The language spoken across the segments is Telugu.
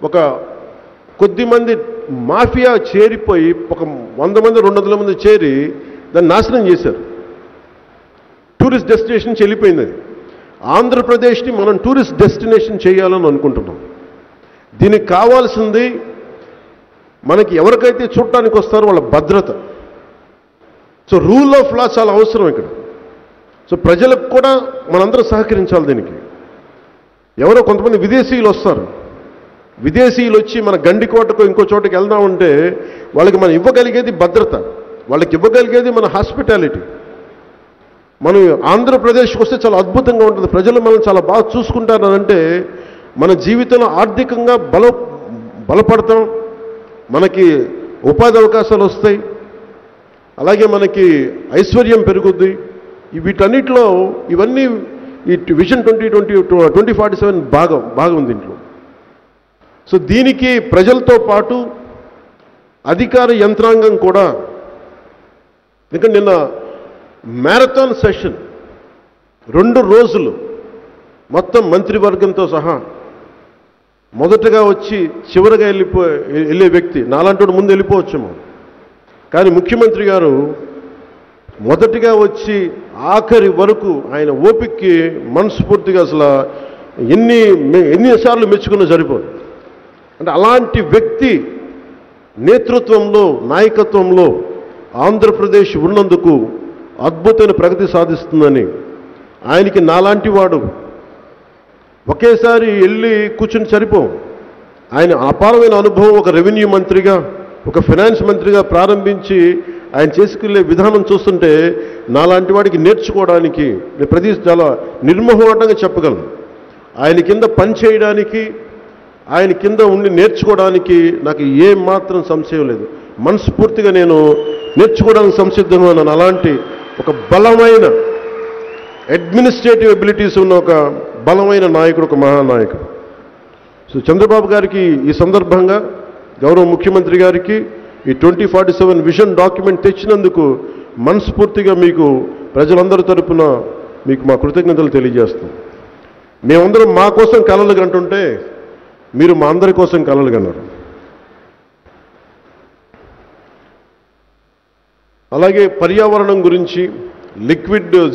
ఒక కొద్దిమంది మాఫియా చేరిపోయి ఒక 100 మంది 200 మంది చేరి దాన్ని నాశనం చేశారు. టూరిస్ట్ డెస్టినేషన్ నుంచి వెళ్ళిపోయింది. అది ఆంధ్రప్రదేశ్ని మనం టూరిస్ట్ డెస్టినేషన్ చేయాలని అనుకుంటున్నాం. దీనికి కావాల్సింది మనకి ఎవరికైతే చూడటానికి వస్తారో వాళ్ళ భద్రత. సో రూల్ ఆఫ్ లా చాలా అవసరం ఇక్కడ. సో ప్రజలకు కూడా మనందరూ సహకరించాలి దీనికి. ఎవరో కొంతమంది విదేశీయులు వస్తారు. విదేశీయులు వచ్చి మన గండికోటకు ఇంకో చోటకి వెళ్దామంటే వాళ్ళకి మనం ఇవ్వగలిగేది భద్రత, వాళ్ళకి ఇవ్వగలిగేది మన హాస్పిటాలిటీ. మనం ఆంధ్రప్రదేశ్కి వస్తే చాలా అద్భుతంగా ఉంటుంది. ప్రజలు మనం చాలా బాగా చూసుకుంటారంటే మన జీవితంలో ఆర్థికంగా బలపడతాం, మనకి ఉపాధి అవకాశాలు వస్తాయి, అలాగే మనకి ఐశ్వర్యం పెరుగుద్ది. వీటన్నిటిలో ఇవన్నీ ఈ విజన్ 2047 బాగా ఉంది దీంట్లో. సో దీనికి ప్రజలతో పాటు అధికార యంత్రాంగం కూడా, ఎందుకంటే నిన్న మ్యారథాన్ సెషన్ 2 రోజులు మొత్తం మంత్రివర్గంతో సహా మొదటగా వచ్చి చివరిగా వెళ్ళే వ్యక్తి నాలాంటి ముందు వెళ్ళిపోవచ్చేమో, కానీ ముఖ్యమంత్రి గారు మొదటిగా వచ్చి ఆఖరి వరకు ఆయన ఓపికకి మనస్ఫూర్తిగా అసలు ఎన్నిసార్లు మెచ్చుకున్నా సరిపోదు. అంటే అలాంటి వ్యక్తి నేతృత్వంలో నాయకత్వంలో ఆంధ్రప్రదేశ్ ఉన్నందుకు అద్భుతమైన ప్రగతి సాధిస్తుందని, ఆయనకి నాలాంటి వాడు ఒకేసారి వెళ్ళి కూర్చుని సరిపోం. ఆయన అపారమైన అనుభవం, ఒక రెవెన్యూ మంత్రిగా, ఒక ఫైనాన్స్ మంత్రిగా ప్రారంభించి ఆయన చేసుకెళ్లే విధానం చూస్తుంటే నాలాంటి వాడికి నేర్చుకోవడానికి ప్రతి చాలా నిర్మోహమాటంగా చెప్పగలను. ఆయన కింద పని చేయడానికి, ఆయన కింద ఉండి నేర్చుకోవడానికి నాకు ఏమాత్రం సంశయం లేదు. మనస్ఫూర్తిగా నేను నేర్చుకోవడానికి సంసిద్ధంగా ఉన్నాను. అలాంటి ఒక బలమైన అడ్మినిస్ట్రేటివ్ ఎబిలిటీస్ ఉన్న ఒక బలమైన నాయకుడు, ఒక మహానాయకుడు. సో చంద్రబాబు గారికి ఈ సందర్భంగా గౌరవ ముఖ్యమంత్రి గారికి ఈ 2047 విజన్ డాక్యుమెంట్ తెచ్చినందుకు మనస్ఫూర్తిగా మీకు ప్రజలందరి తరపున మీకు మా కృతజ్ఞతలు తెలియజేస్తాం. మేమందరం మా కోసం కలలు కంటుంటే మీరు మా అందరి కోసం కలలు కన్నారు. అలాగే పర్యావరణం గురించి,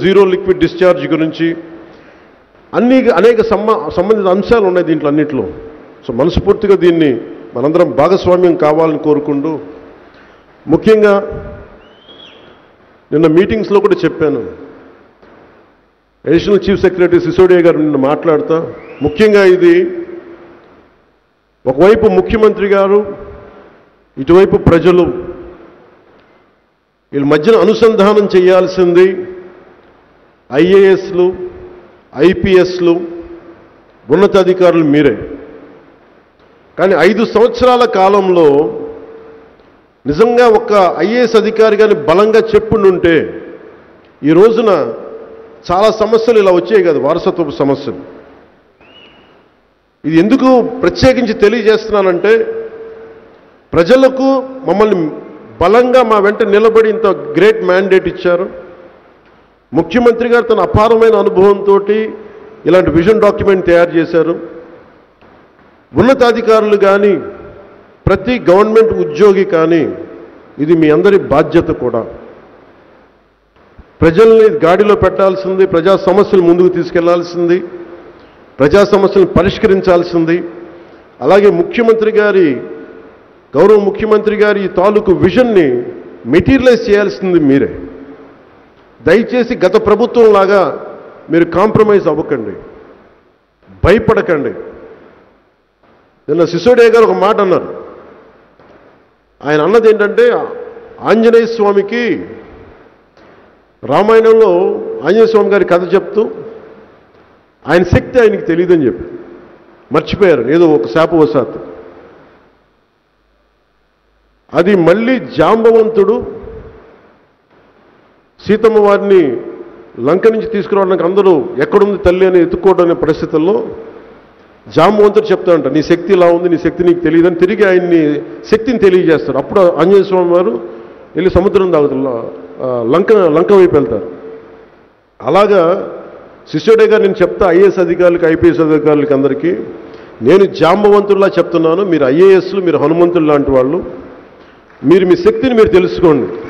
జీరో లిక్విడ్ డిశ్చార్జ్ గురించి అనేక సంబంధిత అంశాలు ఉన్నాయి దీంట్లో అన్నింటిలో. సో మనస్ఫూర్తిగా దీన్ని మనందరం భాగస్వామ్యం కావాలని కోరుకుంటూ, ముఖ్యంగా నిన్న మీటింగ్స్లో కూడా చెప్పాను, అడిషనల్ చీఫ్ సెక్రటరీ సిసోడియా గారు నిన్న మాట్లాడుతా, ముఖ్యంగా ఇది ఒకవైపు ముఖ్యమంత్రి గారు, ఇటువైపు ప్రజలు, వీళ్ళ మధ్యన అనుసంధానం చేయాల్సింది ఐఏఎస్లు, ఐపీఎస్లు, ఉన్నతాధికారులు మీరే. కానీ 5 సంవత్సరాల కాలంలో నిజంగా ఒక ఐఏఎస్ అధికారి కానీ బలంగా చెప్పుండుంటే ఈ రోజున చాలా సమస్యలు ఇలా వచ్చాయి కదా, వారసత్వపు సమస్యలు. ఇది ఎందుకు ప్రత్యేకించి తెలియజేస్తున్నానంటే ప్రజలకు మమ్మల్ని బలంగా మా వెంట నిలబడి ఇంత గ్రేట్ మ్యాండేట్ ఇచ్చారు. ముఖ్యమంత్రి గారు తన అపారమైన అనుభవంతో ఇలాంటి విజన్ డాక్యుమెంట్ తయారు చేశారు. ఉన్నతాధికారులు కానీ, ప్రతి గవర్నమెంట్ ఉద్యోగి కానీ, ఇది మీ అందరి బాధ్యత కూడా. ప్రజల్ని గాడిలో పెట్టాల్సింది, ప్రజా సమస్యలు ముందుకు తీసుకెళ్లాల్సింది, ప్రజా సమస్యలను పరిష్కరించాల్సింది. అలాగే గౌరవ ముఖ్యమంత్రి గారి తాలూకు విజన్ని మెటీరియలైజ్ చేయాల్సింది మీరే. దయచేసి గత ప్రభుత్వం లాగా మీరు కాంప్రమైజ్ అవ్వకండి, భయపడకండి. నిన్న సిసోడియా గారు ఒక మాట అన్నారు. ఆయన అన్నది ఏంటంటే, ఆంజనేయ స్వామికి రామాయణంలో ఆంజనేయ స్వామి గారి కథ చెప్తూ ఆయన శక్తి ఆయనకి తెలియదని చెప్పి మర్చిపోయారు ఏదో ఒక శాపవశాత్తు. అది మళ్ళీ జాంబవంతుడు సీతమ్మ వారిని లంక నుంచి తీసుకురావడానికి అందరూ ఎక్కడుంది తల్లి అని ఎత్తుకోవడం పరిస్థితుల్లో జాంబవంతుడు చెప్తాడంట, నీ శక్తి ఇలా ఉంది, నీ శక్తి నీకు తెలియదని తిరిగి ఆయన్ని శక్తిని తెలియజేస్తారు. అప్పుడు ఆంజనేయ స్వామి వారు వెళ్ళి సముద్రం తాగుతారు, లంక వైపు వెళ్తారు. అలాగా సిసోడియా గారు నేను చెప్తా ఐఏఎస్ అధికారులకి, ఐపీఎస్ అధికారులకి అందరికీ, నేను జాంబవంతుల్లా చెప్తున్నాను, మీరు ఐఏఎస్లు, మీరు హనుమంతులు లాంటి వాళ్ళు, మీరు మీ శక్తిని మీరు తెలుసుకోండి.